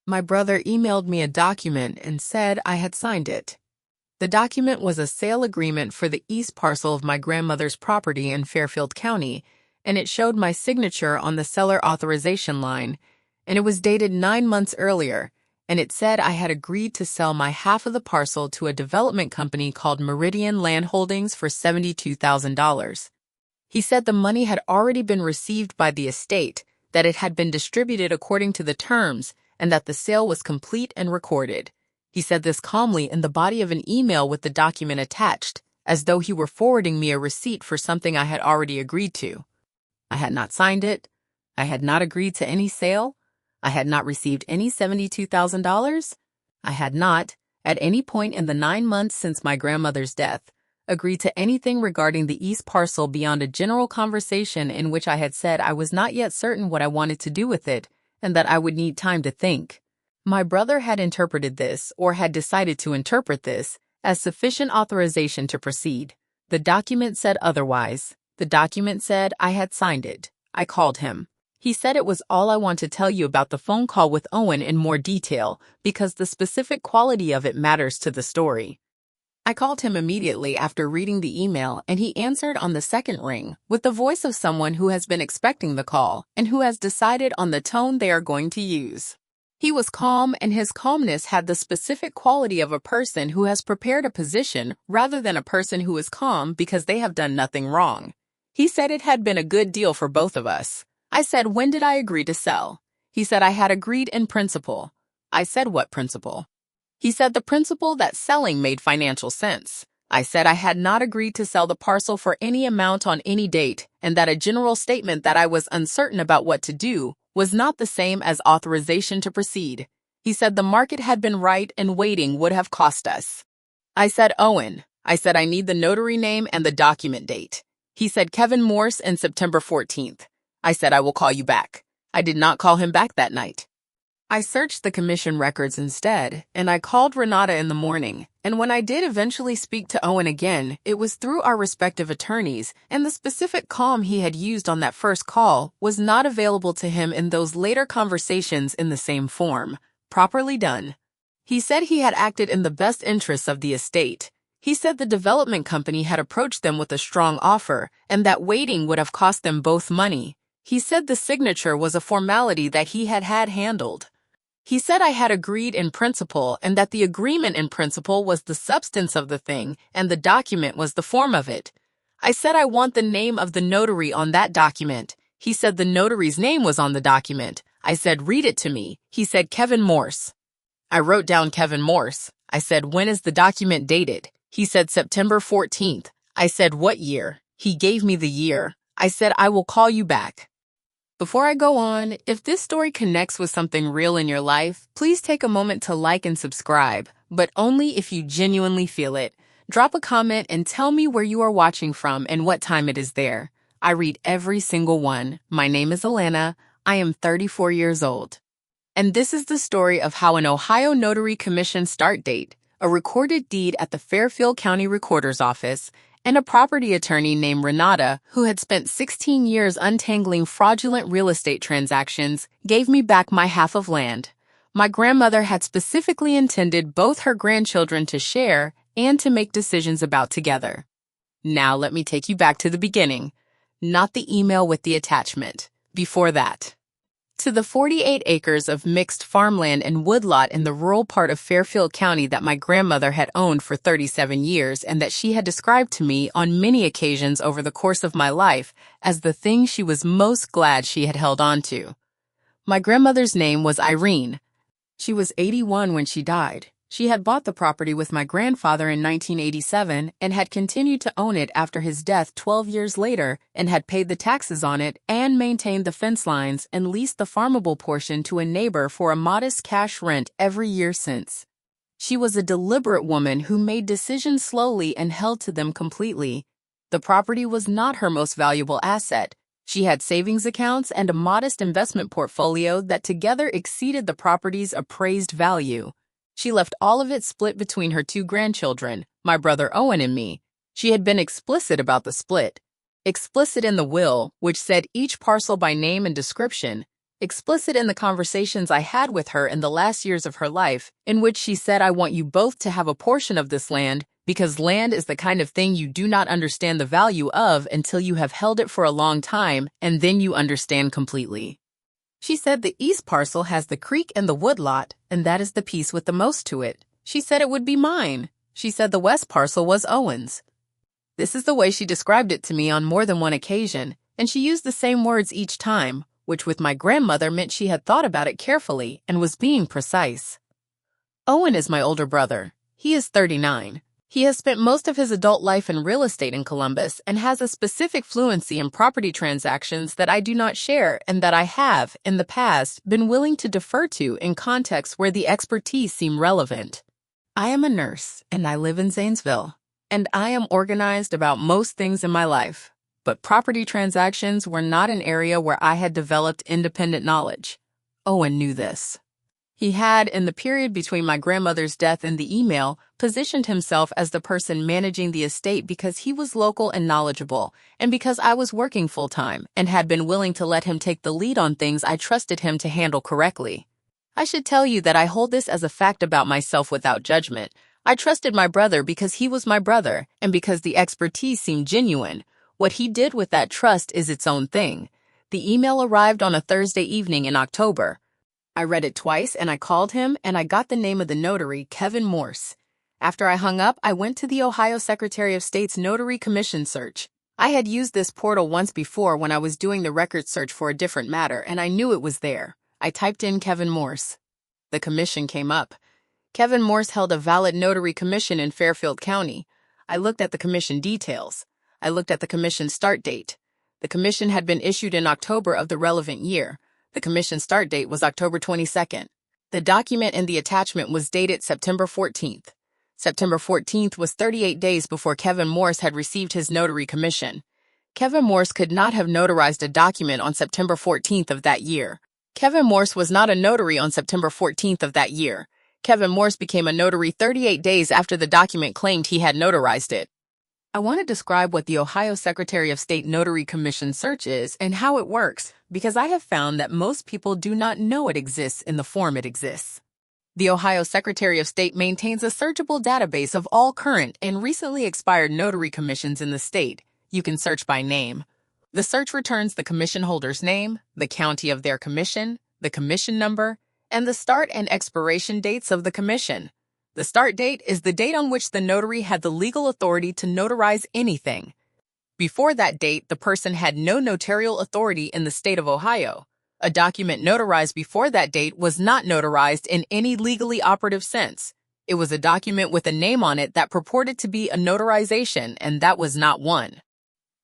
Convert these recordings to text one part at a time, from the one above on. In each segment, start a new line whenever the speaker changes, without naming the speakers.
My brother emailed me a document and said I had signed it. The document was a sale agreement for the east parcel of my grandmother's property in Fairfield County, and it showed my signature on the seller authorization line, and it was dated 9 months earlier, and it said I had agreed to sell my half of the parcel to a development company called Meridian Land Holdings for $72,000. He said the money had already been received by the estate, that it had been distributed according to the terms, and that the sale was complete and recorded. He said this calmly in the body of an email with the document attached, as though he were forwarding me a receipt for something I had already agreed to. I had not signed it. I had not agreed to any sale. I had not received any $72,000. I had not, at any point in the 9 months since my grandmother's death, agreed to anything regarding the east parcel beyond a general conversation in which I had said I was not yet certain what I wanted to do with it and that I would need time to think. My brother had interpreted this, or had decided to interpret this, as sufficient authorization to proceed. The document said otherwise. The document said I had signed it. I called him. He said it was all I want to tell you about the phone call with Owen in more detail, because the specific quality of it matters to the story. I called him immediately after reading the email, and he answered on the second ring with the voice of someone who has been expecting the call and who has decided on the tone they are going to use. He was calm, and his calmness had the specific quality of a person who has prepared a position rather than a person who is calm because they have done nothing wrong. He said it had been a good deal for both of us. I said, when did I agree to sell? He said I had agreed in principle. I said, what principle? He said the principle that selling made financial sense. I said I had not agreed to sell the parcel for any amount on any date, and that a general statement that I was uncertain about what to do was not the same as authorization to proceed. He said the market had been right and waiting would have cost us. I said, Owen. I said I need the notary name and the document date. He said Kevin Morse and September 14th. I said I will call you back. I did not call him back that night. I searched the commission records instead, and I called Renata in the morning, and when I did eventually speak to Owen again, it was through our respective attorneys, and the specific calm he had used on that first call was not available to him in those later conversations in the same form. Properly done. He said he had acted in the best interests of the estate. He said the development company had approached them with a strong offer, and that waiting would have cost them both money. He said the signature was a formality that he had handled. He said I had agreed in principle and that the agreement in principle was the substance of the thing and the document was the form of it. I said I want the name of the notary on that document. He said the notary's name was on the document. I said, read it to me. He said, Kevin Morse. I wrote down Kevin Morse. I said, when is the document dated? He said, September 14th. I said, what year? He gave me the year. I said, I will call you back. Before I go on, if this story connects with something real in your life, please take a moment to like and subscribe, but only if you genuinely feel it. Drop a comment and tell me where you are watching from and what time it is there. I read every single one. My name is Alana. I am 34 years old. And this is the story of how an Ohio Notary Commission start date, a recorded deed at the Fairfield County Recorder's Office, and a property attorney named Renata, who had spent 16 years untangling fraudulent real estate transactions, gave me back my half of land. My grandmother had specifically intended both her grandchildren to share and to make decisions about together. Now let me take you back to the beginning, not the email with the attachment. Before that. To the 48 acres of mixed farmland and woodlot in the rural part of Fairfield County that my grandmother had owned for 37 years and that she had described to me on many occasions over the course of my life as the thing she was most glad she had held on to. My grandmother's name was Irene. She was 81 when she died. She had bought the property with my grandfather in 1987 and had continued to own it after his death 12 years later and had paid the taxes on it and maintained the fence lines and leased the farmable portion to a neighbor for a modest cash rent every year since. She was a deliberate woman who made decisions slowly and held to them completely. The property was not her most valuable asset. She had savings accounts and a modest investment portfolio that together exceeded the property's appraised value. She left all of it split between her two grandchildren, my brother Owen and me. She had been explicit about the split. Explicit in the will, which said each parcel by name and description. explicit in the conversations I had with her in the last years of her life, in which she said, "I want you both to have a portion of this land, because land is the kind of thing you do not understand the value of until you have held it for a long time, and then you understand completely." She said the east parcel has the creek and the woodlot, and that is the piece with the most to it. She said it would be mine. She said the west parcel was Owen's. This is the way she described it to me on more than one occasion, and she used the same words each time, which with my grandmother meant she had thought about it carefully and was being precise. Owen is my older brother. He is 39. He has spent most of his adult life in real estate in Columbus and has a specific fluency in property transactions that I do not share and that I have, in the past, been willing to defer to in contexts where the expertise seemed relevant. I am a nurse, and I live in Zanesville, and I am organized about most things in my life, but property transactions were not an area where I had developed independent knowledge. Owen knew this. He had, in the period between my grandmother's death and the email, positioned himself as the person managing the estate because he was local and knowledgeable, and because I was working full-time and had been willing to let him take the lead on things I trusted him to handle correctly. I should tell you that I hold this as a fact about myself without judgment. I trusted my brother because he was my brother, and because the expertise seemed genuine. What he did with that trust is its own thing. The email arrived on a Thursday evening in October. I read it twice, and I called him, and I got the name of the notary, Kevin Morse. After I hung up, I went to the Ohio Secretary of State's Notary Commission search. I had used this portal once before when I was doing the record search for a different matter, and I knew it was there. I typed in Kevin Morse. The commission came up. Kevin Morse held a valid notary commission in Fairfield County. I looked at the commission details. I looked at the commission start date. The commission had been issued in October of the relevant year. The commission start date was October 22nd. The document in the attachment was dated September 14th. September 14th was 38 days before Kevin Morse had received his notary commission. Kevin Morse could not have notarized a document on September 14th of that year. Kevin Morse was not a notary on September 14th of that year. Kevin Morse became a notary 38 days after the document claimed he had notarized it. I want to describe what the Ohio Secretary of State Notary Commission search is and how it works, because I have found that most people do not know it exists in the form it exists. The Ohio Secretary of State maintains a searchable database of all current and recently expired notary commissions in the state. You can search by name. The search returns the commission holder's name, the county of their commission, the commission number, and the start and expiration dates of the commission. The start date is the date on which the notary had the legal authority to notarize anything. Before that date, the person had no notarial authority in the state of Ohio. A document notarized before that date was not notarized in any legally operative sense. It was a document with a name on it that purported to be a notarization, and that was not one.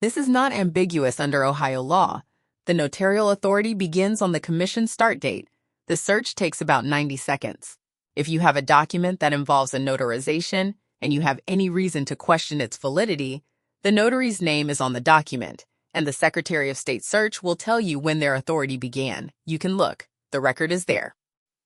This is not ambiguous under Ohio law. The notarial authority begins on the commission start date. The search takes about 90 seconds. If you have a document that involves a notarization and you have any reason to question its validity, the notary's name is on the document, and the Secretary of State search will tell you when their authority began. You can look. The record is there.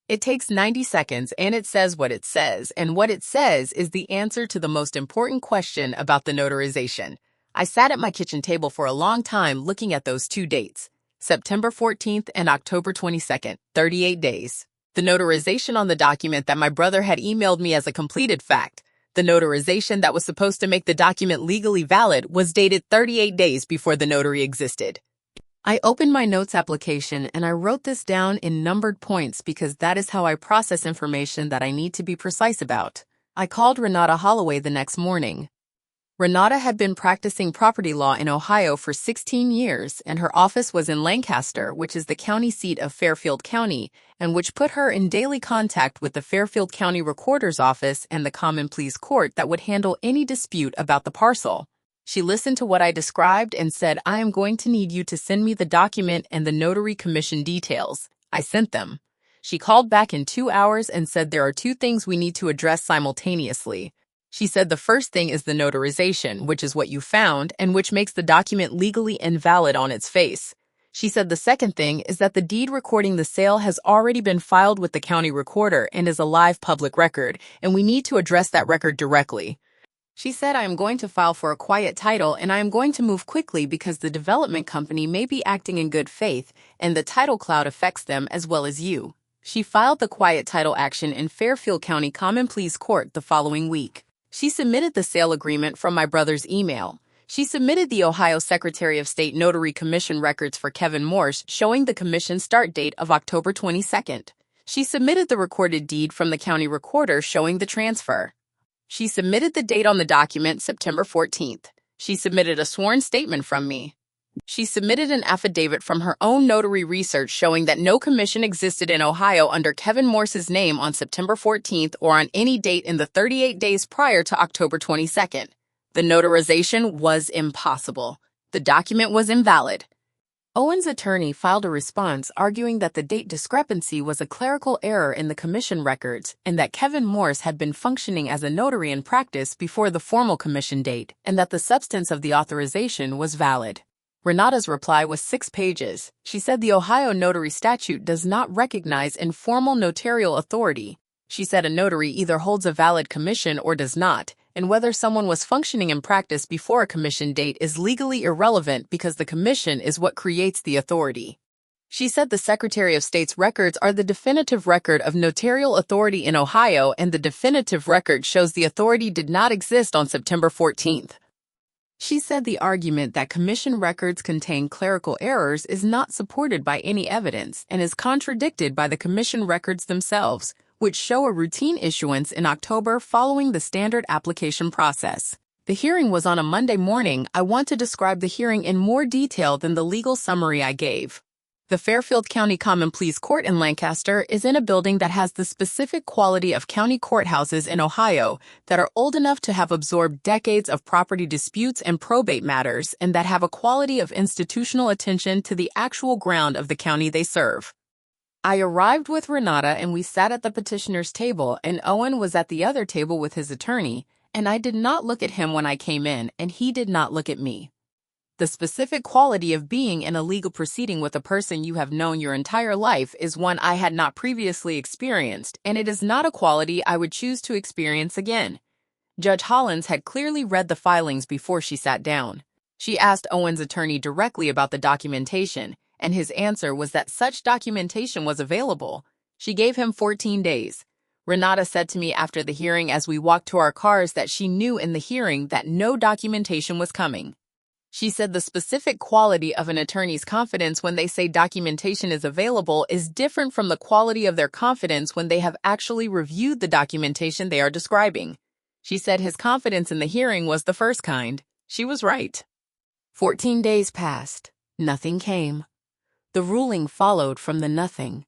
It takes 90 seconds, and it says what it says, and what it says is the answer to the most important question about the notarization. I sat at my kitchen table for a long time looking at those two dates, September 14th and October 22nd, 38 days. The notarization on the document that my brother had emailed me as a completed fact, the notarization that was supposed to make the document legally valid, was dated 38 days before the notary existed. I opened my notes application and I wrote this down in numbered points because that is how I process information that I need to be precise about. I called Renata Holloway the next morning. Renata had been practicing property law in Ohio for 16 years, and her office was in Lancaster, which is the county seat of Fairfield County, and which put her in daily contact with the Fairfield County Recorder's Office and the Common Pleas Court that would handle any dispute about the parcel. She listened to what I described and said, "I am going to need you to send me the document and the notary commission details." I sent them. She called back in 2 hours and said there are two things we need to address simultaneously. She said the first thing is the notarization, which is what you found and which makes the document legally invalid on its face. She said the second thing is that the deed recording the sale has already been filed with the county recorder and is a live public record, and we need to address that record directly. She said, I am going to file for a quiet title and I am going to move quickly because the development company may be acting in good faith and the title cloud affects them as well as you. She filed the quiet title action in Fairfield County Common Pleas Court the following week. She submitted the sale agreement from my brother's email. She submitted the Ohio Secretary of State Notary Commission records for Kevin Morse showing the commission start date of October 22nd. She submitted the recorded deed from the county recorder showing the transfer. She submitted the date on the document September 14th. She submitted a sworn statement from me. She submitted an affidavit from her own notary research showing that no commission existed in Ohio under Kevin Morse's name on September 14th or on any date in the 38 days prior to October 22nd. The notarization was impossible. The document was invalid. Owen's attorney filed a response arguing that the date discrepancy was a clerical error in the commission records and that Kevin Morse had been functioning as a notary in practice before the formal commission date and that the substance of the authorization was valid. Renata's reply was 6 pages. She said the Ohio notary statute does not recognize informal notarial authority. She said a notary either holds a valid commission or does not, and whether someone was functioning in practice before a commission date is legally irrelevant because the commission is what creates the authority. She said the Secretary of State's records are the definitive record of notarial authority in Ohio, and the definitive record shows the authority did not exist on September 14th. She said the argument that commission records contain clerical errors is not supported by any evidence and is contradicted by the commission records themselves, which show a routine issuance in October following the standard application process. The hearing was on a Monday morning. I want to describe the hearing in more detail than the legal summary I gave. The Fairfield County Common Pleas Court in Lancaster is in a building that has the specific quality of county courthouses in Ohio that are old enough to have absorbed decades of property disputes and probate matters and that have a quality of institutional attention to the actual ground of the county they serve. I arrived with Renata and we sat at the petitioner's table, and Owen was at the other table with his attorney, and I did not look at him when I came in and he did not look at me. The specific quality of being in a legal proceeding with a person you have known your entire life is one I had not previously experienced, and it is not a quality I would choose to experience again. Judge Hollins had clearly read the filings before she sat down. She asked Owen's attorney directly about the documentation, and his answer was that such documentation was available. She gave him 14 days. Renata said to me after the hearing as we walked to our cars that she knew in the hearing that no documentation was coming. She said the specific quality of an attorney's confidence when they say documentation is available is different from the quality of their confidence when they have actually reviewed the documentation they are describing. She said his confidence in the hearing was the first kind. She was right. 14 days passed. Nothing came. The ruling followed from the nothing.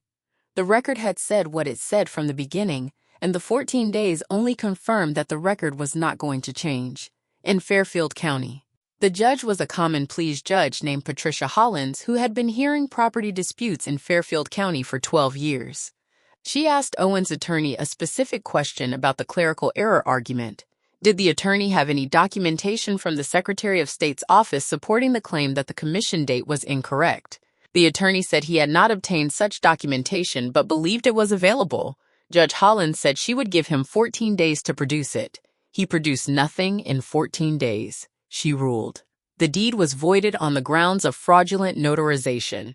The record had said what it said from the beginning, and the 14 days only confirmed that the record was not going to change. In Fairfield County, the judge was a common pleas judge named Patricia Hollins who had been hearing property disputes in Fairfield County for 12 years. She asked Owen's attorney a specific question about the clerical error argument. Did the attorney have any documentation from the Secretary of State's office supporting the claim that the commission date was incorrect? The attorney said he had not obtained such documentation but believed it was available. Judge Hollins said she would give him 14 days to produce it. He produced nothing in 14 days. She ruled. The deed was voided on the grounds of fraudulent notarization.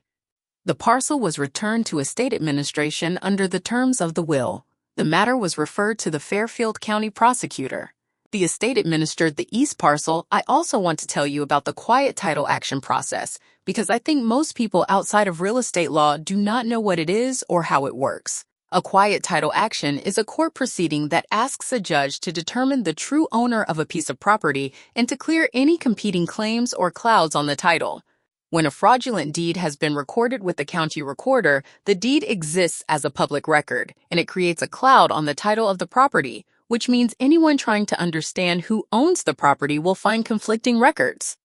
The parcel was returned to estate administration under the terms of the will. The matter was referred to the Fairfield County prosecutor. The estate administered the east parcel. I also want to tell you about the quiet title action process because I think most people outside of real estate law do not know what it is or how it works. A quiet title action is a court proceeding that asks a judge to determine the true owner of a piece of property and to clear any competing claims or clouds on the title. When a fraudulent deed has been recorded with the county recorder, the deed exists as a public record, and it creates a cloud on the title of the property, which means anyone trying to understand who owns the property will find conflicting records.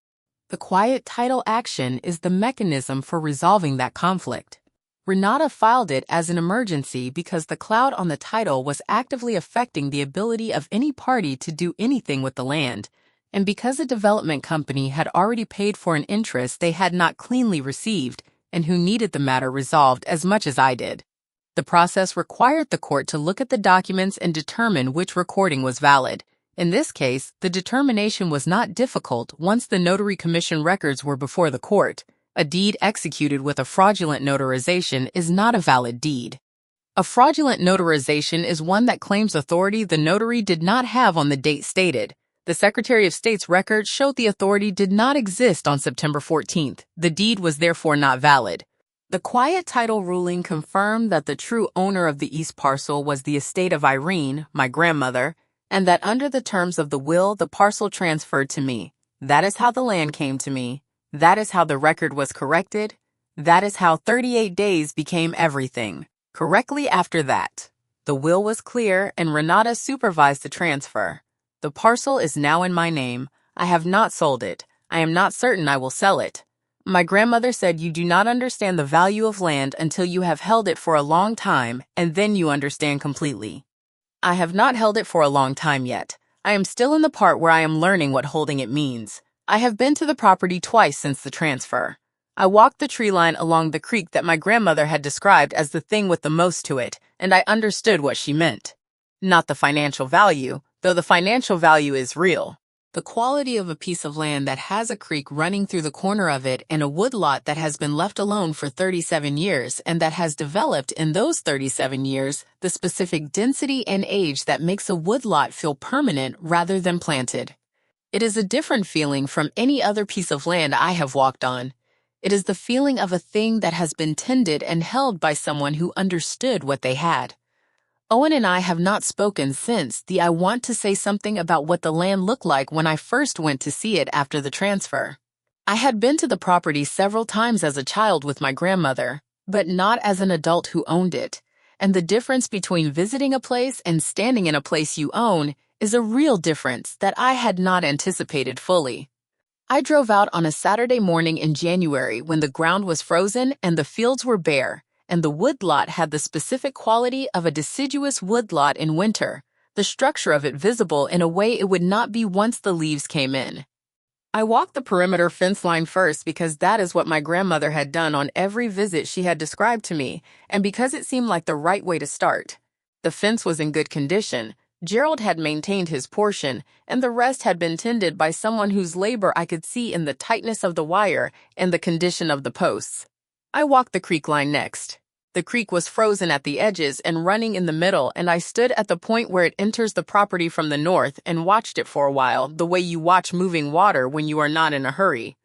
The quiet title action is the mechanism for resolving that conflict. Renata filed it as an emergency because the cloud on the title was actively affecting the ability of any party to do anything with the land, and because a development company had already paid for an interest they had not cleanly received and who needed the matter resolved as much as I did. The process required the court to look at the documents and determine which recording was valid. In this case, the determination was not difficult once the notary commission records were before the court. A deed executed with a fraudulent notarization is not a valid deed. A fraudulent notarization is one that claims authority the notary did not have on the date stated. The Secretary of State's records showed the authority did not exist on September 14th. The deed was therefore not valid. The quiet title ruling confirmed that the true owner of the East parcel was the estate of Irene, my grandmother, and that under the terms of the will, the parcel transferred to me. That is how the land came to me. That is how the record was corrected. That is how 38 days became everything. Correctly after that, the will was clear and Renata supervised the transfer. The parcel is now in my name. I have not sold it. I am not certain I will sell it. My grandmother said you do not understand the value of land until you have held it for a long time, and then you understand completely. I have not held it for a long time yet. I am still in the part where I am learning what holding it means. I have been to the property twice since the transfer. I walked the tree line along the creek that my grandmother had described as the thing with the most to it, and I understood what she meant. Not the financial value, though the financial value is real. The quality of a piece of land that has a creek running through the corner of it and a woodlot that has been left alone for 37 years and that has developed in those 37 years the specific density and age that makes a woodlot feel permanent rather than planted. It is a different feeling from any other piece of land I have walked on. It is the feeling of a thing that has been tended and held by someone who understood what they had. Owen and I have not spoken since the I want to say something about what the land looked like when I first went to see it after the transfer. I had been to the property several times as a child with my grandmother, but not as an adult who owned it. And the difference between visiting a place and standing in a place you own is a real difference that I had not anticipated fully. I drove out on a Saturday morning in January when the ground was frozen and the fields were bare, and the woodlot had the specific quality of a deciduous woodlot in winter, the structure of it visible in a way it would not be once the leaves came in. I walked the perimeter fence line first because that is what my grandmother had done on every visit she had described to me, and because it seemed like the right way to start. The fence was in good condition. Gerald had maintained his portion, and the rest had been tended by someone whose labor I could see in the tightness of the wire and the condition of the posts. I walked the creek line next. The creek was frozen at the edges and running in the middle, and I stood at the point where it enters the property from the north and watched it for a while, the way you watch moving water when you are not in a hurry.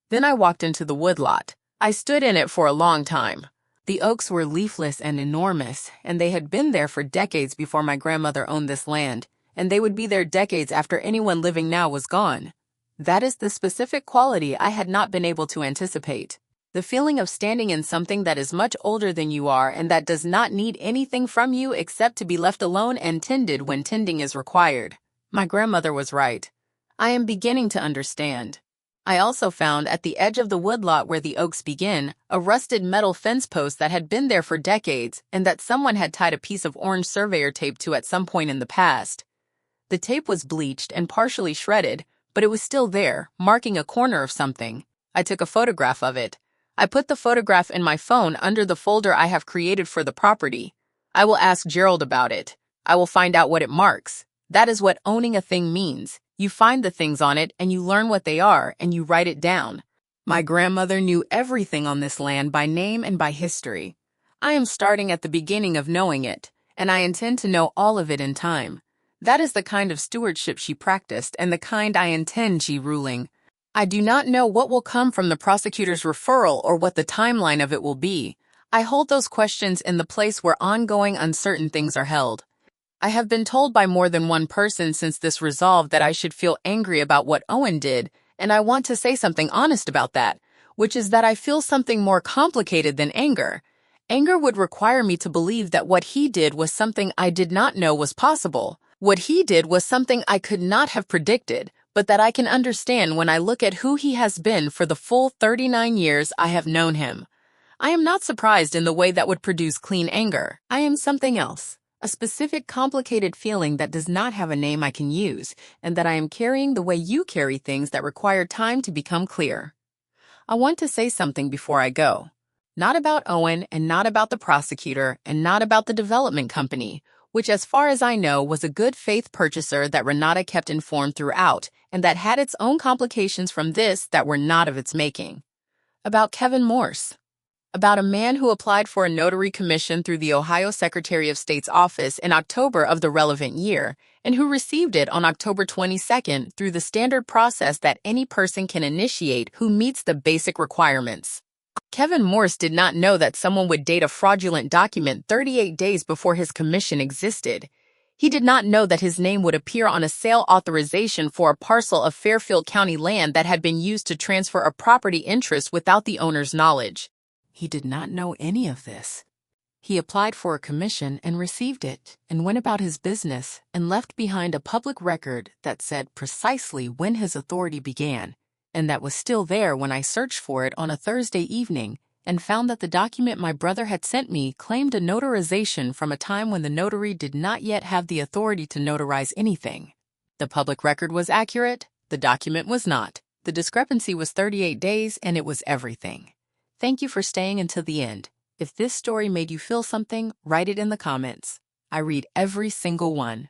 Then I walked into the woodlot. I stood in it for a long time. The oaks were leafless and enormous, and they had been there for decades before my grandmother owned this land, and they would be there decades after anyone living now was gone. That is the specific quality I had not been able to anticipate. The feeling of standing in something that is much older than you are and that does not need anything from you except to be left alone and tended when tending is required. My grandmother was right. I am beginning to understand. I also found at the edge of the woodlot where the oaks begin a rusted metal fence post that had been there for decades and that someone had tied a piece of orange surveyor tape to at some point in the past. The tape was bleached and partially shredded, but it was still there, marking a corner of something. I took a photograph of it. I put the photograph in my phone under the folder I have created for the property. I will ask Gerald about it. I will find out what it marks. That is what owning a thing means. You find the things on it and you learn what they are and you write it down. My grandmother knew everything on this land by name and by history. I am starting at the beginning of knowing it, and I intend to know all of it in time. That is the kind of stewardship she practiced and the kind I intend she ruling. I do not know what will come from the prosecutor's referral or what the timeline of it will be. I hold those questions in the place where ongoing uncertain things are held. I have been told by more than one person since this resolve that I should feel angry about what Owen did, and I want to say something honest about that, which is that I feel something more complicated than anger. Anger would require me to believe that what he did was something I did not know was possible. What he did was something I could not have predicted, but that I can understand when I look at who he has been for the full 39 years I have known him. I am not surprised in the way that would produce clean anger. I am something else, a specific complicated feeling that does not have a name I can use, and that I am carrying the way you carry things that require time to become clear. I want to say something before I go. Not about Owen and not about the prosecutor and not about the development company. which as far as I know was a good faith purchaser that Renata kept informed throughout, and that had its own complications from this that were not of its making. About Kevin Morse. About a man who applied for a notary commission through the Ohio Secretary of State's office in October of the relevant year, and who received it on October 22nd through the standard process that any person can initiate who meets the basic requirements. Kevin Morse did not know that someone would date a fraudulent document 38 days before his commission existed. He did not know that his name would appear on a sale authorization for a parcel of Fairfield County land that had been used to transfer a property interest without the owner's knowledge. He did not know any of this. He applied for a commission and received it, and went about his business and left behind a public record that said precisely when his authority began, and that was still there when I searched for it on a Thursday evening and found that the document my brother had sent me claimed a notarization from a time when the notary did not yet have the authority to notarize anything. The public record was accurate, the document was not. The discrepancy was 38 days, and it was everything. Thank you for staying until the end. If this story made you feel something, write it in the comments. I read every single one.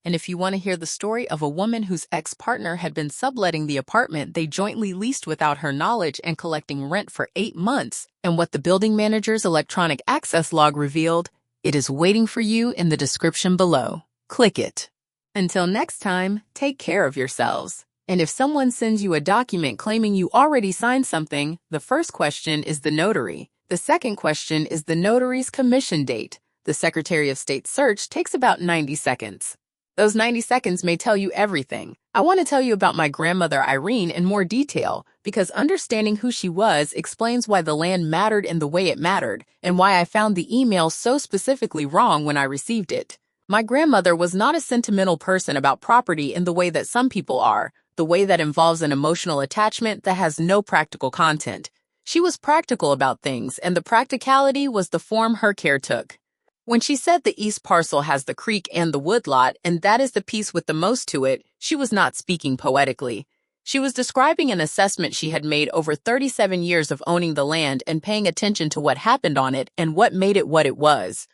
And if you want to hear the story of a woman whose ex-partner had been subletting the apartment they jointly leased without her knowledge and collecting rent for 8 months, and what the building manager's electronic access log revealed, it is waiting for you in the description below. Click it. Until next time, take care of yourselves. And if someone sends you a document claiming you already signed something, the first question is the notary. The second question is the notary's commission date. The Secretary of State's search takes about 90 seconds. Those 90 seconds may tell you everything. I want to tell you about my grandmother Irene in more detail, because understanding who she was explains why the land mattered in the way it mattered, and why I found the email so specifically wrong when I received it. My grandmother was not a sentimental person about property in the way that some people are, the way that involves an emotional attachment that has no practical content. She was practical about things, and the practicality was the form her care took. When she said the east parcel has the creek and the woodlot, and that is the piece with the most to it, she was not speaking poetically. She was describing an assessment she had made over 37 years of owning the land and paying attention to what happened on it and what made it what it was.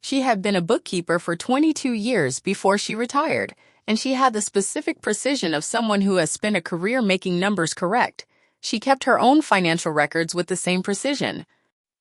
She had been a bookkeeper for 22 years before she retired, and she had the specific precision of someone who has spent a career making numbers correct. She kept her own financial records with the same precision.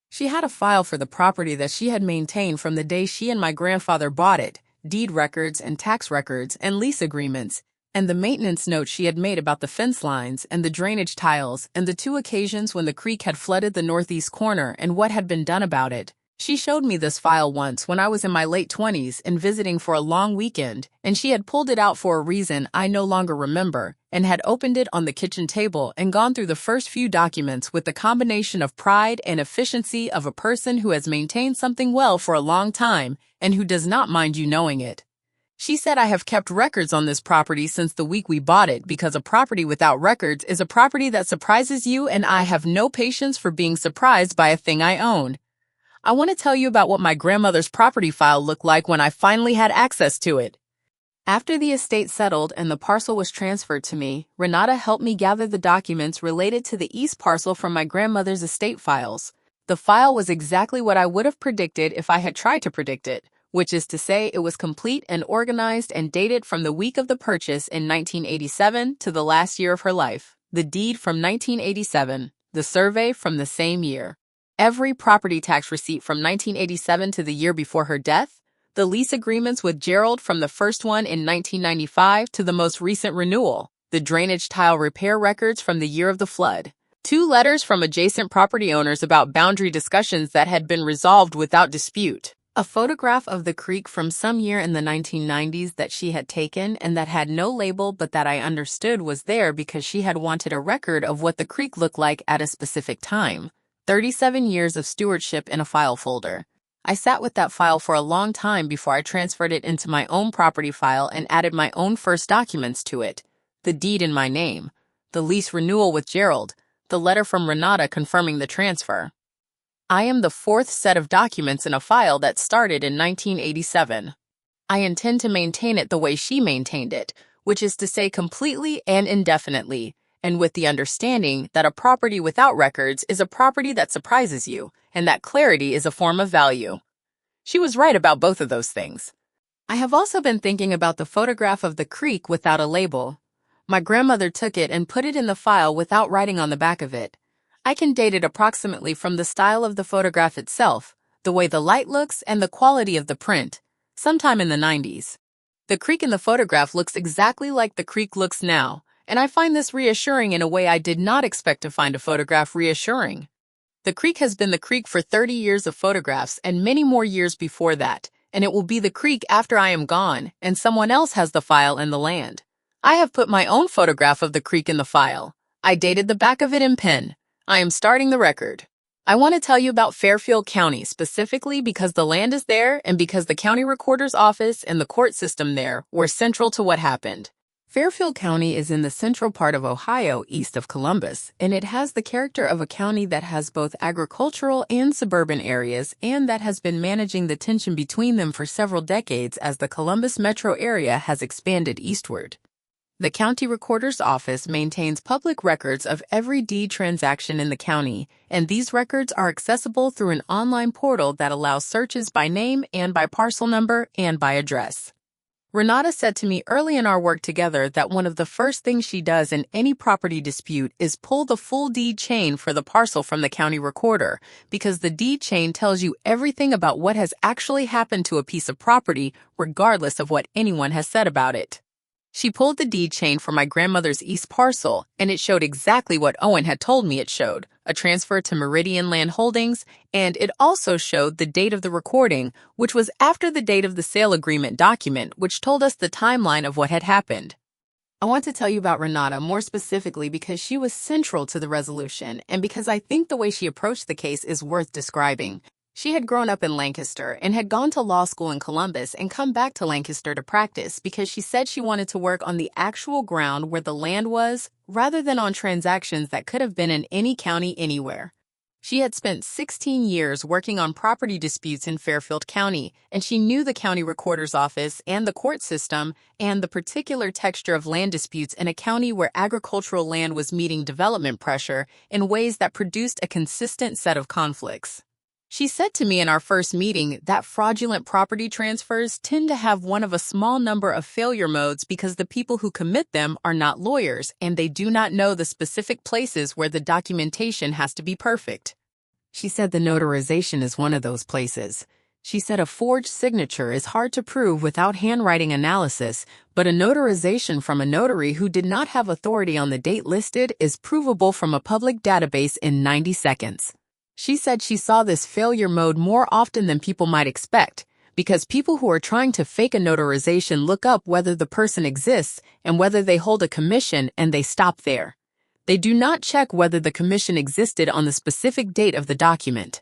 She had a file for the property that she had maintained from the day she and my grandfather bought it, deed records and tax records and lease agreements, and the maintenance notes she had made about the fence lines and the drainage tiles and the 2 occasions when the creek had flooded the northeast corner and what had been done about it. She showed me this file once when I was in my late 20s and visiting for a long weekend, and she had pulled it out for a reason I no longer remember, and had opened it on the kitchen table and gone through the first few documents with the combination of pride and efficiency of a person who has maintained something well for a long time and who does not mind you knowing it. She said, I have kept records on this property since the week we bought it because a property without records is a property that surprises you, and I have no patience for being surprised by a thing I own. I want to tell you about what my grandmother's property file looked like when I finally had access to it. After the estate settled and the parcel was transferred to me, Renata helped me gather the documents related to the east parcel from my grandmother's estate files. The file was exactly what I would have predicted if I had tried to predict it, which is to say it was complete and organized and dated from the week of the purchase in 1987 to the last year of her life, the deed from 1987, the survey from the same year, every property tax receipt from 1987 to the year before her death, the lease agreements with Gerald from the first one in 1995 to the most recent renewal, the drainage tile repair records from the year of the flood, 2 letters from adjacent property owners about boundary discussions that had been resolved without dispute, a photograph of the creek from some year in the 1990s that she had taken and that had no label but that I understood was there because she had wanted a record of what the creek looked like at a specific time. 37 years of stewardship in a file folder. I sat with that file for a long time before I transferred it into my own property file and added my own first documents to it. The deed in my name, the lease renewal with Gerald, the letter from Renata confirming the transfer. I am the 4th set of documents in a file that started in 1987. I intend to maintain it the way she maintained it, which is to say completely and indefinitely, and with the understanding that a property without records is a property that surprises you, and that clarity is a form of value. She was right about both of those things. I have also been thinking about the photograph of the creek without a label. My grandmother took it and put it in the file without writing on the back of it. I can date it approximately from the style of the photograph itself, the way the light looks, and the quality of the print, sometime in the 90s. The creek in the photograph looks exactly like the creek looks now, and I find this reassuring in a way I did not expect to find a photograph reassuring. The creek has been the creek for 30 years of photographs and many more years before that, and it will be the creek after I am gone and someone else has the file and the land. I have put my own photograph of the creek in the file. I dated the back of it in pen. I am starting the record. I want to tell you about Fairfield County specifically because the land is there and because the county recorder's office and the court system there were central to what happened. Fairfield County is in the central part of Ohio, east of Columbus, and it has the character of a county that has both agricultural and suburban areas and that has been managing the tension between them for several decades as the Columbus metro area has expanded eastward. The county recorder's office maintains public records of every deed transaction in the county, and these records are accessible through an online portal that allows searches by name and by parcel number and by address. Renata said to me early in our work together that one of the first things she does in any property dispute is pull the full deed chain for the parcel from the county recorder, because the deed chain tells you everything about what has actually happened to a piece of property, regardless of what anyone has said about it. She pulled the deed chain for my grandmother's east parcel, and it showed exactly what Owen had told me it showed, a transfer to Meridian Land Holdings, and it also showed the date of the recording, which was after the date of the sale agreement document, which told us the timeline of what had happened. I want to tell you about Renata more specifically because she was central to the resolution, and because I think the way she approached the case is worth describing. She had grown up in Lancaster and had gone to law school in Columbus and come back to Lancaster to practice because she said she wanted to work on the actual ground where the land was, rather than on transactions that could have been in any county anywhere. She had spent 16 years working on property disputes in Fairfield County, and she knew the county recorder's office and the court system and the particular texture of land disputes in a county where agricultural land was meeting development pressure in ways that produced a consistent set of conflicts. She said to me in our first meeting that fraudulent property transfers tend to have one of a small number of failure modes because the people who commit them are not lawyers and they do not know the specific places where the documentation has to be perfect. She said the notarization is one of those places. She said a forged signature is hard to prove without handwriting analysis, but a notarization from a notary who did not have authority on the date listed is provable from a public database in 90 seconds. She said she saw this failure mode more often than people might expect, because people who are trying to fake a notarization look up whether the person exists and whether they hold a commission, and they stop there. They do not check whether the commission existed on the specific date of the document.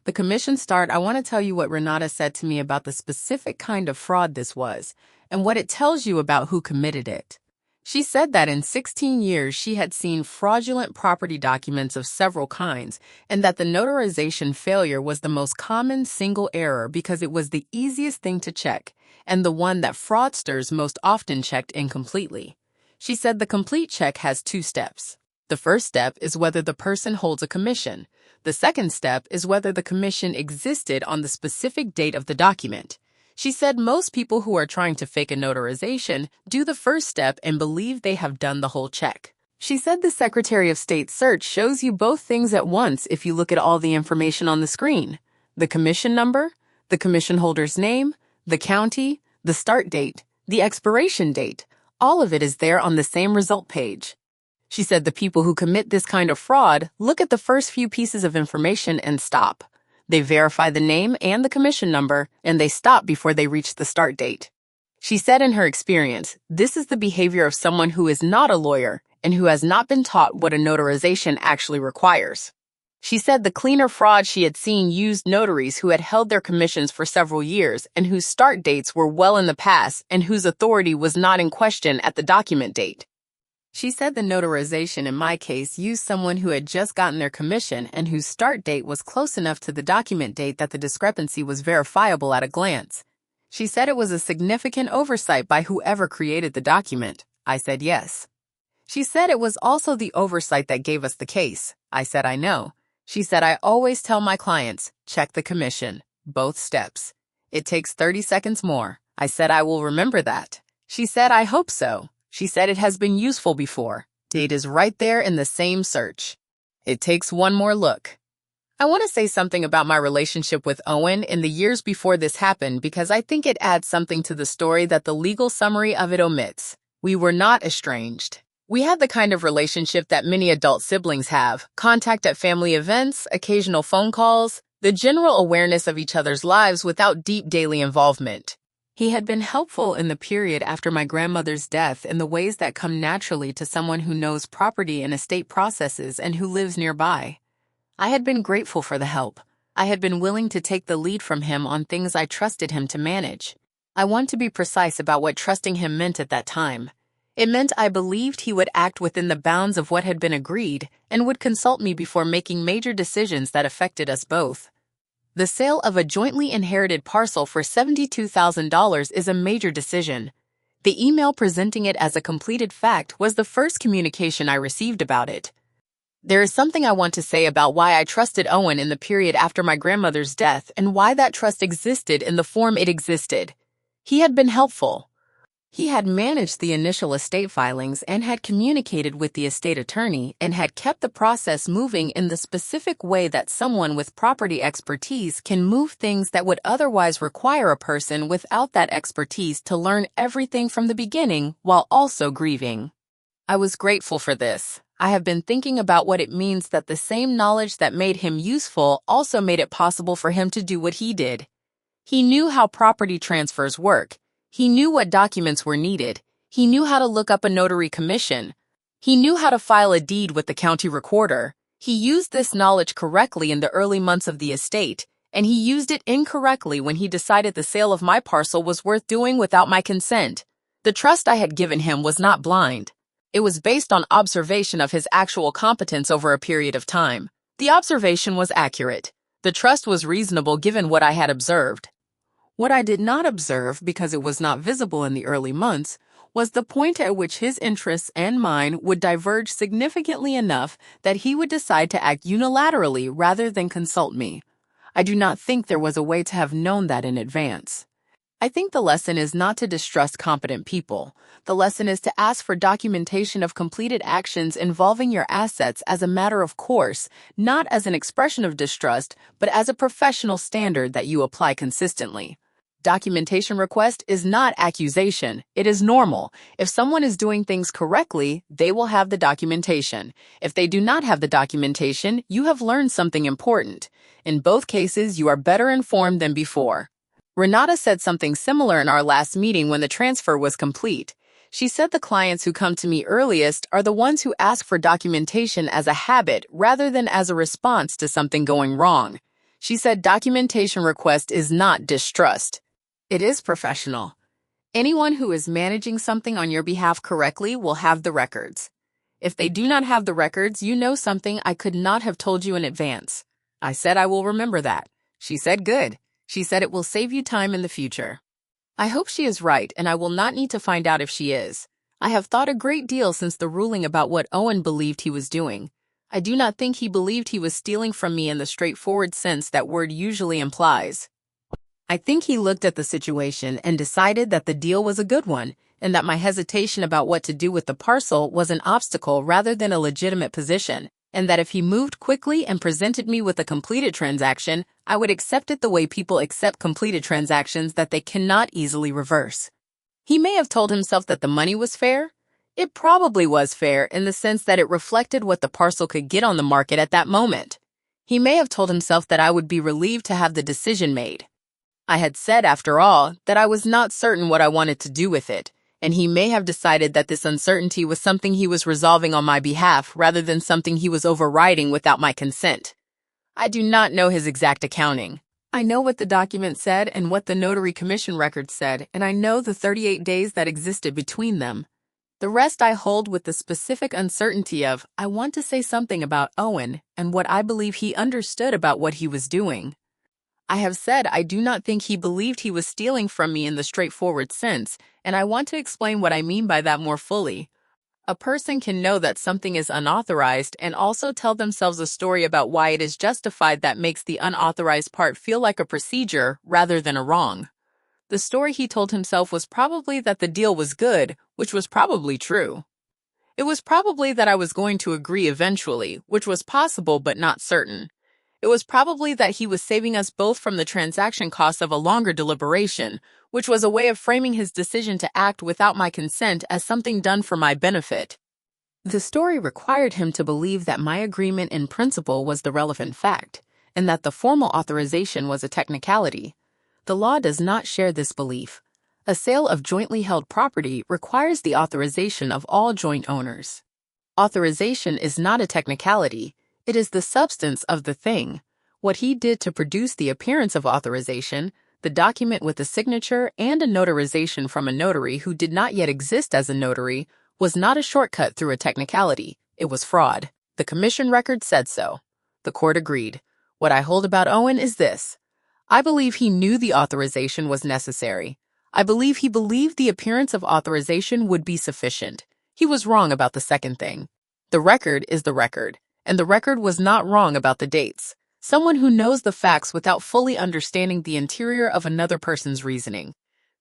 The commission start, I want to tell you what Renata said to me about the specific kind of fraud this was, and what it tells you about who committed it. She said that in 16 years she had seen fraudulent property documents of several kinds, and that the notarization failure was the most common single error because it was the easiest thing to check, and the one that fraudsters most often checked incompletely. She said the complete check has 2 steps. The first step is whether the person holds a commission. The second step is whether the commission existed on the specific date of the document. She said most people who are trying to fake a notarization do the first step and believe they have done the whole check. She said the Secretary of State search shows you both things at once if you look at all the information on the screen. The commission number, the commission holder's name, the county, the start date, the expiration date. All of it is there on the same result page. She said the people who commit this kind of fraud look at the first few pieces of information and stop. They verify the name and the commission number, and they stop before they reach the start date. She said in her experience, this is the behavior of someone who is not a lawyer and who has not been taught what a notarization actually requires. She said the cleaner fraud she had seen used notaries who had held their commissions for several years and whose start dates were well in the past and whose authority was not in question at the document date. She said the notarization in my case used someone who had just gotten their commission and whose start date was close enough to the document date that the discrepancy was verifiable at a glance. She said it was a significant oversight by whoever created the document. I said yes. She said it was also the oversight that gave us the case. I said I know. She said I always tell my clients, check the commission, both steps. It takes 30 seconds more. I said I will remember that. She said I hope so. She said it has been useful before. Date is right there in the same search. It takes one more look. I want to say something about my relationship with Owen in the years before this happened because I think it adds something to the story that the legal summary of it omits. We were not estranged. We had the kind of relationship that many adult siblings have: contact at family events, occasional phone calls, the general awareness of each other's lives without deep daily involvement. He had been helpful in the period after my grandmother's death in the ways that come naturally to someone who knows property and estate processes and who lives nearby. I had been grateful for the help. I had been willing to take the lead from him on things I trusted him to manage. I want to be precise about what trusting him meant at that time. It meant I believed he would act within the bounds of what had been agreed and would consult me before making major decisions that affected us both. The sale of a jointly inherited parcel for $72,000 is a major decision. The email presenting it as a completed fact was the first communication I received about it. There is something I want to say about why I trusted Owen in the period after my grandmother's death and why that trust existed in the form it existed. He had been helpful. He had managed the initial estate filings and had communicated with the estate attorney and had kept the process moving in the specific way that someone with property expertise can move things that would otherwise require a person without that expertise to learn everything from the beginning while also grieving. I was grateful for this. I have been thinking about what it means that the same knowledge that made him useful also made it possible for him to do what he did. He knew how property transfers work. He knew what documents were needed. He knew how to look up a notary commission. He knew how to file a deed with the county recorder. He used this knowledge correctly in the early months of the estate, and he used it incorrectly when he decided the sale of my parcel was worth doing without my consent. The trust I had given him was not blind. It was based on observation of his actual competence over a period of time. The observation was accurate. The trust was reasonable given what I had observed. What I did not observe, because it was not visible in the early months, was the point at which his interests and mine would diverge significantly enough that he would decide to act unilaterally rather than consult me. I do not think there was a way to have known that in advance. I think the lesson is not to distrust competent people. The lesson is to ask for documentation of completed actions involving your assets as a matter of course, not as an expression of distrust, but as a professional standard that you apply consistently. Documentation request is not accusation. It is normal. If someone is doing things correctly, they will have the documentation. If they do not have the documentation, you have learned something important. In both cases, you are better informed than before. Renata said something similar in our last meeting when the transfer was complete. She said the clients who come to me earliest are the ones who ask for documentation as a habit rather than as a response to something going wrong. She said documentation request is not distrust. It is professional. Anyone who is managing something on your behalf correctly will have the records. If they do not have the records, you know something I could not have told you in advance. I said I will remember that. She said good. She said it will save you time in the future. I hope she is right, and I will not need to find out if she is. I have thought a great deal since the ruling about what Owen believed he was doing. I do not think he believed he was stealing from me in the straightforward sense that word usually implies. I think he looked at the situation and decided that the deal was a good one, and that my hesitation about what to do with the parcel was an obstacle rather than a legitimate position, and that if he moved quickly and presented me with a completed transaction, I would accept it the way people accept completed transactions that they cannot easily reverse. He may have told himself that the money was fair. It probably was fair in the sense that it reflected what the parcel could get on the market at that moment. He may have told himself that I would be relieved to have the decision made. I had said, after all, that I was not certain what I wanted to do with it, and he may have decided that this uncertainty was something he was resolving on my behalf rather than something he was overriding without my consent. I do not know his exact accounting. I know what the document said and what the notary commission record said, and I know the 38 days that existed between them. The rest I hold with the specific uncertainty of, I want to say something about Owen and what I believe he understood about what he was doing. I have said I do not think he believed he was stealing from me in the straightforward sense, and I want to explain what I mean by that more fully. A person can know that something is unauthorized and also tell themselves a story about why it is justified that makes the unauthorized part feel like a procedure rather than a wrong. The story he told himself was probably that the deal was good, which was probably true. It was probably that I was going to agree eventually, which was possible but not certain. It was probably that he was saving us both from the transaction costs of a longer deliberation, which was a way of framing his decision to act without my consent as something done for my benefit. The story required him to believe that my agreement in principle was the relevant fact, and that the formal authorization was a technicality. The law does not share this belief. A sale of jointly held property requires the authorization of all joint owners. Authorization is not a technicality, it is the substance of the thing. What he did to produce the appearance of authorization, the document with a signature and a notarization from a notary who did not yet exist as a notary, was not a shortcut through a technicality. It was fraud. The commission record said so. The court agreed. What I hold about Owen is this. I believe he knew the authorization was necessary. I believe he believed the appearance of authorization would be sufficient. He was wrong about the second thing. The record is the record, and the record was not wrong about the dates. Someone who knows the facts without fully understanding the interior of another person's reasoning.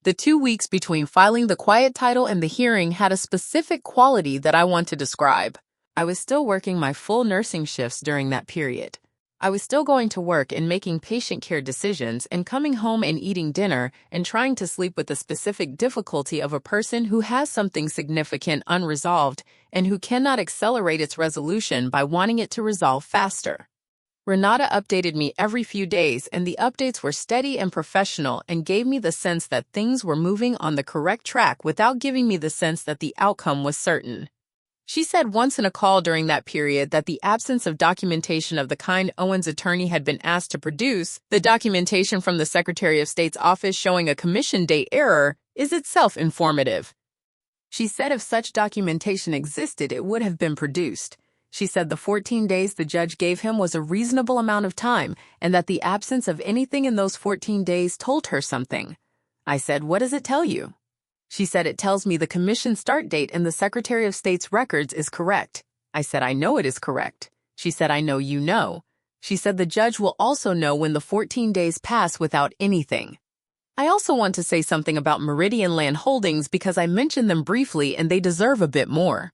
The 2 weeks between filing the quiet title and the hearing had a specific quality that I want to describe. I was still working my full nursing shifts during that period. I was still going to work and making patient care decisions and coming home and eating dinner and trying to sleep with the specific difficulty of a person who has something significant unresolved and who cannot accelerate its resolution by wanting it to resolve faster. Renata updated me every few days, and the updates were steady and professional and gave me the sense that things were moving on the correct track without giving me the sense that the outcome was certain. She said once in a call during that period that the absence of documentation of the kind Owen's attorney had been asked to produce, the documentation from the Secretary of State's office showing a commission date error, is itself informative. She said if such documentation existed, it would have been produced. She said the 14 days the judge gave him was a reasonable amount of time and that the absence of anything in those 14 days told her something. I said, what does it tell you? She said, it tells me the commission start date in the Secretary of State's records is correct. I said, I know it is correct. She said, I know you know. She said the judge will also know when the 14 days pass without anything. I also want to say something about Meridian Land Holdings because I mentioned them briefly and they deserve a bit more.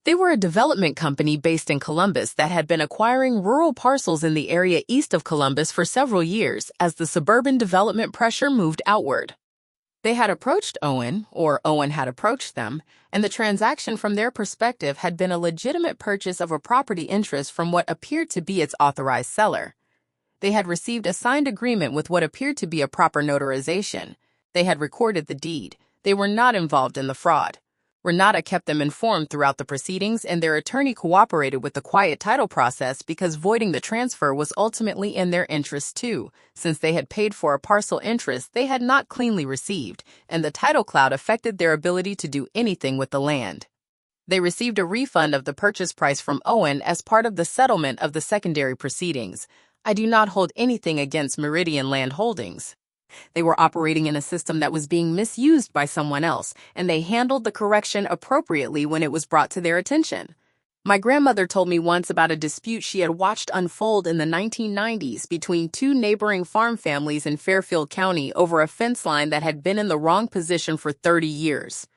They were a development company based in Columbus that had been acquiring rural parcels in the area east of Columbus for several years as the suburban development pressure moved outward. They had approached Owen, or Owen had approached them, and the transaction from their perspective had been a legitimate purchase of a property interest from what appeared to be its authorized seller. They had received a signed agreement with what appeared to be a proper notarization. They had recorded the deed. They were not involved in the fraud. Renata kept them informed throughout the proceedings, and their attorney cooperated with the quiet title process because voiding the transfer was ultimately in their interest too, since they had paid for a parcel interest they had not cleanly received, and the title cloud affected their ability to do anything with the land. They received a refund of the purchase price from Owen as part of the settlement of the secondary proceedings. I do not hold anything against Meridian Land Holdings. They were operating in a system that was being misused by someone else, and they handled the correction appropriately when it was brought to their attention. My grandmother told me once about a dispute she had watched unfold in the 1990s between two neighboring farm families in Fairfield County over a fence line that had been in the wrong position for 30 years.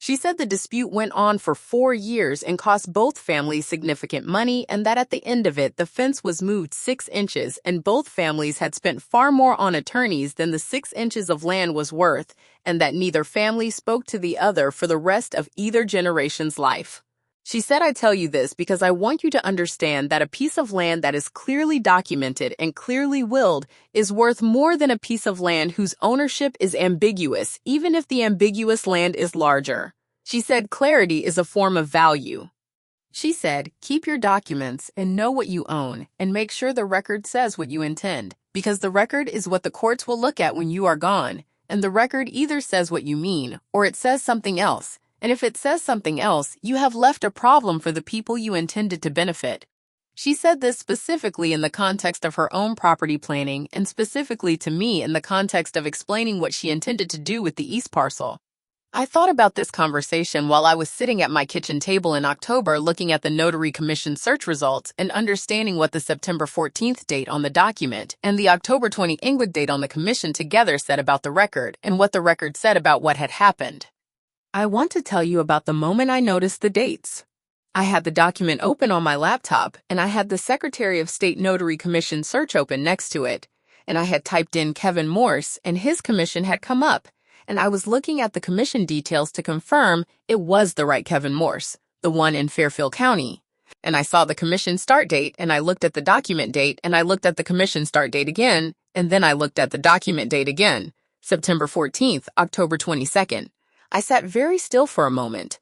She said the dispute went on for 4 years and cost both families significant money, and that at the end of it, the fence was moved 6 inches, and both families had spent far more on attorneys than the 6 inches of land was worth, and that neither family spoke to the other for the rest of either generation's life. She said, I tell you this because I want you to understand that a piece of land that is clearly documented and clearly willed is worth more than a piece of land whose ownership is ambiguous, even if the ambiguous land is larger. She said clarity is a form of value. She said, keep your documents and know what you own and make sure the record says what you intend, because the record is what the courts will look at when you are gone, and the record either says what you mean or it says something else. And if it says something else, you have left a problem for the people you intended to benefit. She said this specifically in the context of her own property planning and specifically to me in the context of explaining what she intended to do with the East parcel. I thought about this conversation while I was sitting at my kitchen table in October looking at the Notary Commission search results and understanding what the September 14th date on the document and the October 20th date on the commission together said about the record and what the record said about what had happened. I want to tell you about the moment I noticed the dates. I had the document open on my laptop, and I had the Secretary of State Notary Commission search open next to it, and I had typed in Kevin Morse, and his commission had come up, and I was looking at the commission details to confirm it was the right Kevin Morse, the one in Fairfield County. And I saw the commission start date, and I looked at the document date, and I looked at the commission start date again, and then I looked at the document date again, September 14th, October 22nd. I sat very still for a moment.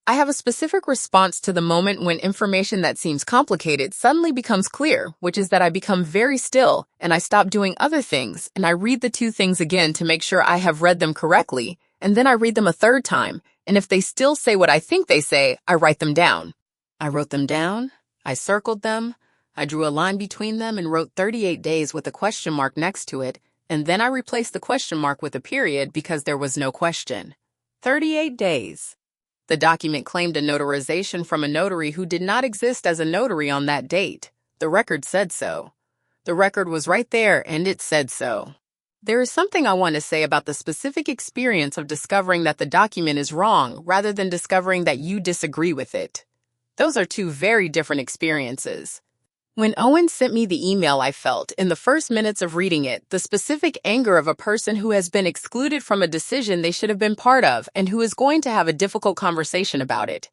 I have a specific response to the moment when information that seems complicated suddenly becomes clear, which is that I become very still and I stop doing other things and I read the two things again to make sure I have read them correctly, and then I read them a third time, and if they still say what I think they say, I write them down. I wrote them down, I circled them, I drew a line between them and wrote 38 days with a question mark next to it, and then I replaced the question mark with a period because there was no question. 38 days. The document claimed a notarization from a notary who did not exist as a notary on that date. The record said so. The record was right there, and it said so. There is something I want to say about the specific experience of discovering that the document is wrong rather than discovering that you disagree with it. Those are two very different experiences. When Owen sent me the email, I felt, in the first minutes of reading it, the specific anger of a person who has been excluded from a decision they should have been part of and who is going to have a difficult conversation about it.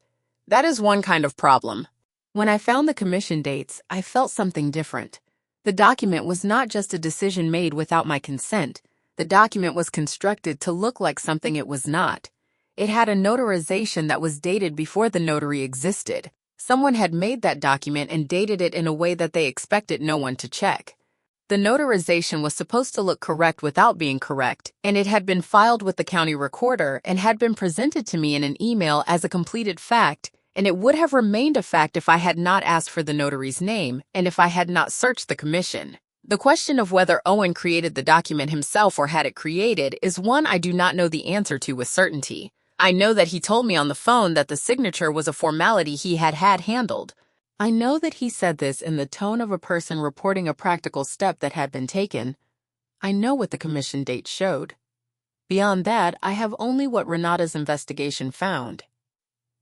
That is one kind of problem. When I found the commission dates, I felt something different. The document was not just a decision made without my consent. The document was constructed to look like something it was not. It had a notarization that was dated before the notary existed. Someone had made that document and dated it in a way that they expected no one to check. The notarization was supposed to look correct without being correct, and it had been filed with the county recorder and had been presented to me in an email as a completed fact, and it would have remained a fact if I had not asked for the notary's name and if I had not searched the commission. The question of whether Owen created the document himself or had it created is one I do not know the answer to with certainty. I know that he told me on the phone that the signature was a formality he had handled. I know that he said this in the tone of a person reporting a practical step that had been taken. I know what the commission date showed. Beyond that, I have only what Renata's investigation found,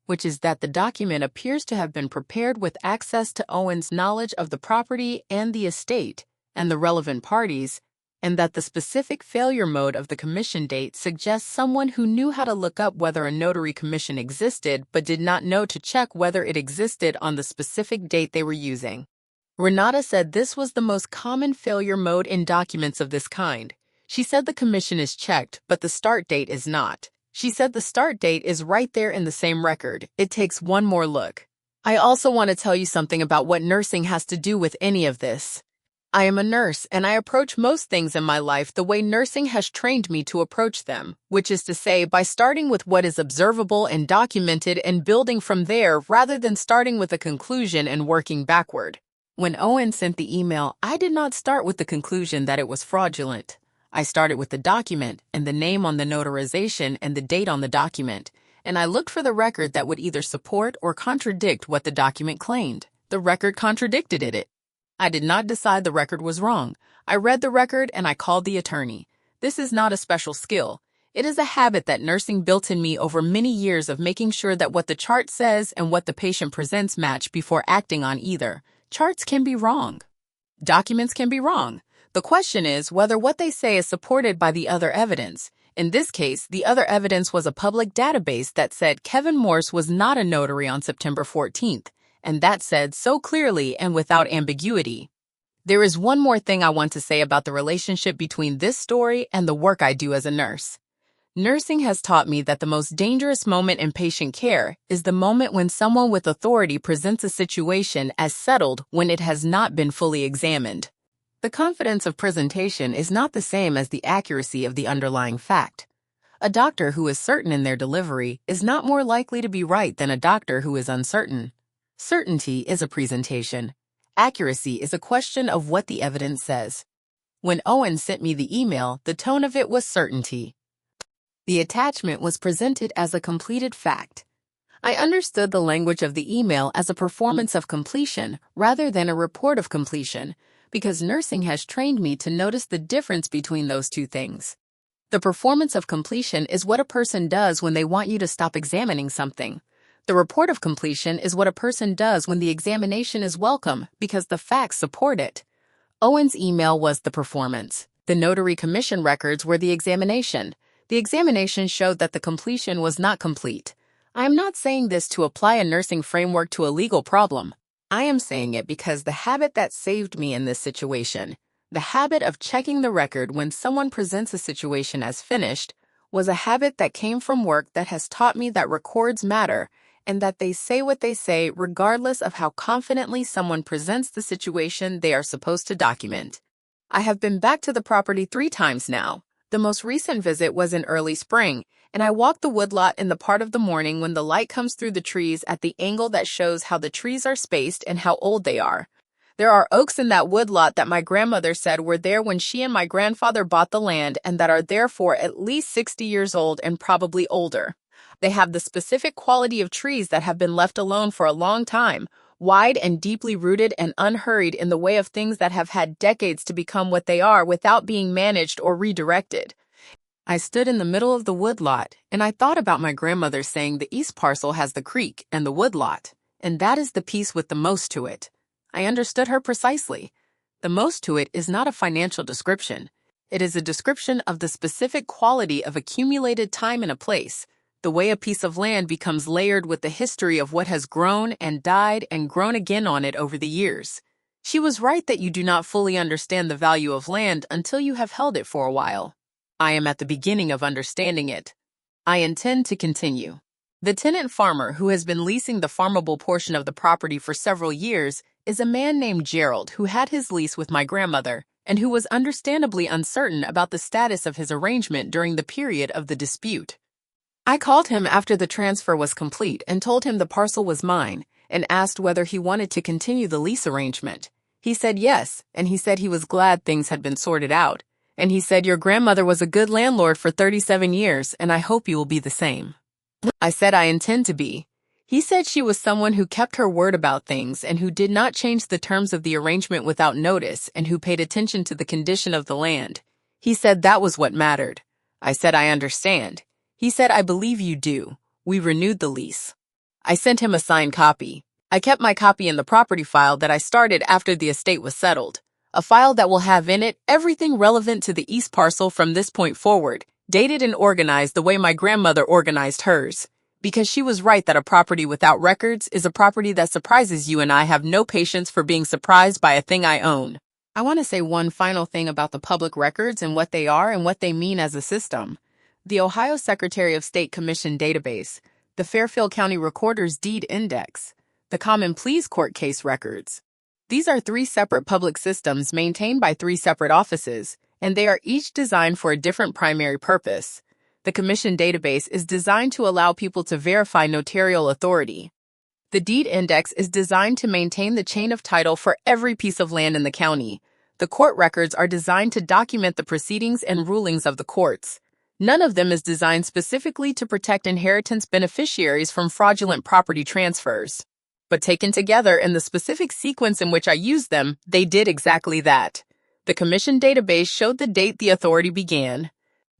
which is that the document appears to have been prepared with access to Owen's knowledge of the property and the estate and the relevant parties, and that the specific failure mode of the commission date suggests someone who knew how to look up whether a notary commission existed but did not know to check whether it existed on the specific date they were using. Renata said this was the most common failure mode in documents of this kind. She said the commission is checked, but the start date is not. She said the start date is right there in the same record. It takes one more look. I also want to tell you something about what nursing has to do with any of this. I am a nurse, and I approach most things in my life the way nursing has trained me to approach them, which is to say, by starting with what is observable and documented and building from there rather than starting with a conclusion and working backward. When Owen sent the email, I did not start with the conclusion that it was fraudulent. I started with the document and the name on the notarization and the date on the document, and I looked for the record that would either support or contradict what the document claimed. The record contradicted it. I did not decide the record was wrong. I read the record and I called the attorney. This is not a special skill. It is a habit that nursing built in me over many years of making sure that what the chart says and what the patient presents match before acting on either. Charts can be wrong. Documents can be wrong. The question is whether what they say is supported by the other evidence. In this case, the other evidence was a public database that said Kevin Morse was not a notary on September 14th. And that said so clearly and without ambiguity. There is one more thing I want to say about the relationship between this story and the work I do as a nurse. Nursing has taught me that the most dangerous moment in patient care is the moment when someone with authority presents a situation as settled when it has not been fully examined. The confidence of presentation is not the same as the accuracy of the underlying fact. A doctor who is certain in their delivery is not more likely to be right than a doctor who is uncertain. Certainty is a presentation. Accuracy is a question of what the evidence says. When Owen sent me the email, the tone of it was certainty. The attachment was presented as a completed fact. I understood the language of the email as a performance of completion rather than a report of completion, because nursing has trained me to notice the difference between those two things. The performance of completion is what a person does when they want you to stop examining something. The report of completion is what a person does when the examination is welcome because the facts support it. Owen's email was the performance. The notary commission records were the examination. The examination showed that the completion was not complete. I am not saying this to apply a nursing framework to a legal problem. I am saying it because the habit that saved me in this situation, the habit of checking the record when someone presents a situation as finished, was a habit that came from work that has taught me that records matter and that they say what they say regardless of how confidently someone presents the situation they are supposed to document. I have been back to the property 3 times now. The most recent visit was in early spring, and I walked the woodlot in the part of the morning when the light comes through the trees at the angle that shows how the trees are spaced and how old they are. There are oaks in that woodlot that my grandmother said were there when she and my grandfather bought the land and that are therefore at least 60 years old and probably older. They have the specific quality of trees that have been left alone for a long time, wide and deeply rooted and unhurried in the way of things that have had decades to become what they are without being managed or redirected. I stood in the middle of the woodlot, and I thought about my grandmother saying the east parcel has the creek and the woodlot, and that is the piece with the most to it. I understood her precisely. The most to it is not a financial description. It is a description of the specific quality of accumulated time in a place, the way a piece of land becomes layered with the history of what has grown and died and grown again on it over the years. She was right that you do not fully understand the value of land until you have held it for a while. I am at the beginning of understanding it. I intend to continue. The tenant farmer who has been leasing the farmable portion of the property for several years is a man named Gerald who had his lease with my grandmother and who was understandably uncertain about the status of his arrangement during the period of the dispute. I called him after the transfer was complete and told him the parcel was mine and asked whether he wanted to continue the lease arrangement. He said yes, and he said he was glad things had been sorted out. And he said, "Your grandmother was a good landlord for 37 years, and I hope you will be the same." I said I intend to be. He said she was someone who kept her word about things and who did not change the terms of the arrangement without notice and who paid attention to the condition of the land. He said that was what mattered. I said I understand. He said, "I believe you do. We renewed the lease." I sent him a signed copy. I kept my copy in the property file that I started after the estate was settled. A file that will have in it everything relevant to the east parcel from this point forward, dated and organized the way my grandmother organized hers. Because she was right that a property without records is a property that surprises you, and I have no patience for being surprised by a thing I own. I want to say one final thing about the public records and what they are and what they mean as a system. The Ohio Secretary of State Commission database, the Fairfield County Recorder's Deed Index, the Common Pleas Court case records. These are 3 separate public systems maintained by 3 separate offices, and they are each designed for a different primary purpose. The Commission database is designed to allow people to verify notarial authority. The Deed Index is designed to maintain the chain of title for every piece of land in the county. The court records are designed to document the proceedings and rulings of the courts. None of them is designed specifically to protect inheritance beneficiaries from fraudulent property transfers. But taken together in the specific sequence in which I used them, they did exactly that. The Commission database showed the date the authority began.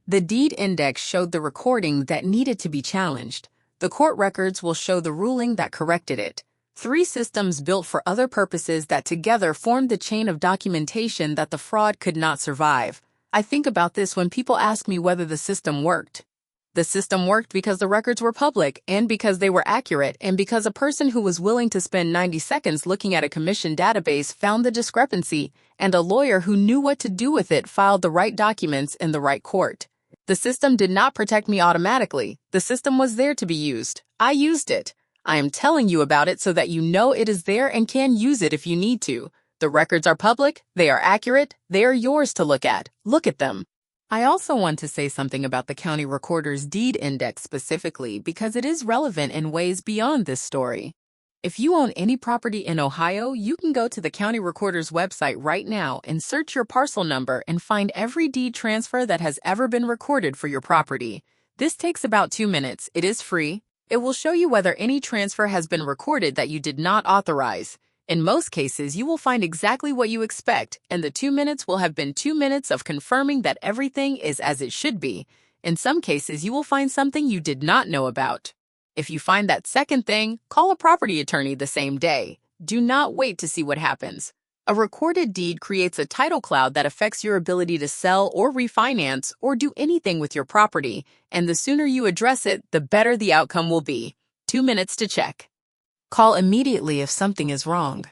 The Deed Index showed the recording that needed to be challenged. The court records will show the ruling that corrected it. 3 systems built for other purposes that together formed the chain of documentation that the fraud could not survive. I think about this when people ask me whether the system worked. The system worked because the records were public and because they were accurate and because a person who was willing to spend 90 seconds looking at a commission database found the discrepancy and a lawyer who knew what to do with it filed the right documents in the right court. The system did not protect me automatically. The system was there to be used. I used it. I am telling you about it so that you know it is there and can use it if you need to. The records are public. They are accurate. They are yours to look at. Look at them. I also want to say something about the County Recorder's Deed Index specifically because it is relevant in ways beyond this story. If you own any property in Ohio, you can go to the County Recorder's website right now and search your parcel number and find every deed transfer that has ever been recorded for your property. This takes about 2 minutes. It is free. It will show you whether any transfer has been recorded that you did not authorize. In most cases, you will find exactly what you expect, and the 2 minutes will have been 2 minutes of confirming that everything is as it should be. In some cases, you will find something you did not know about. If you find that second thing, call a property attorney the same day. Do not wait to see what happens. A recorded deed creates a title cloud that affects your ability to sell or refinance or do anything with your property, and the sooner you address it, the better the outcome will be. 2 minutes to check. Call immediately if something is wrong.